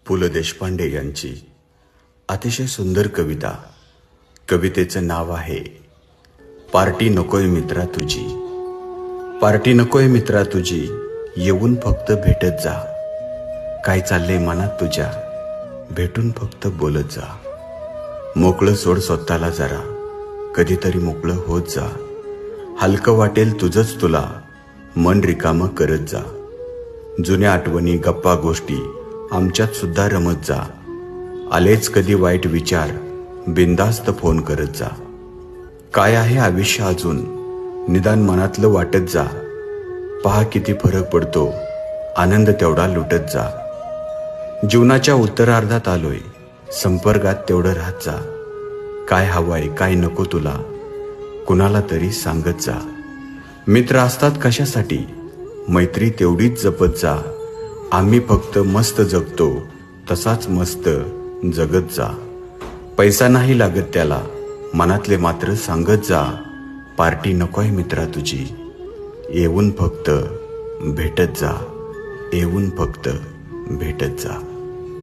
पु ल देशपांडे यांची अतिशय सुंदर कविता. कवितेचं नाव आहे पार्टी नकोय मित्रा तुझी. पार्टी नकोय मित्रा तुझी, येऊन फक्त भेटत जा. काय चाललंय मनात तुझ्या, भेटून फक्त बोलत जा. मोकळं सोड स्वतःला जरा, कधीतरी मोकळं होत जा. हलकं वाटेल तुझंच तुला, मन रिकामं करत जा. जुन्या आठवणी गप्पा गोष्टी आमच्यात सुद्धा रमत जा. आलेच कधी वाईट विचार, बिंदास्त फोन करत जा. काय आहे आयुष्य अजून, निदान मनातलं वाटत जा. पहा किती फरक पडतो, आनंद तेवढा लुटत जा. जीवनाच्या उत्तरार्धात आलोय, संपर्कात तेवढं राहत जा. काय हवंय काय नको तुला, कुणाला तरी सांगत जा. मित्र असतात कशासाठी, मैत्री तेवढीच जपत जा. आम्ही फक्त मस्त जगतो, तसाच मस्त जगत जा. पैसा नाही लागत त्याला, मनातले मात्र सांगत जा. पार्टी नकोय मित्रा तुझी, येऊन फक्त भेटत जा. येऊन फक्त भेटत जा.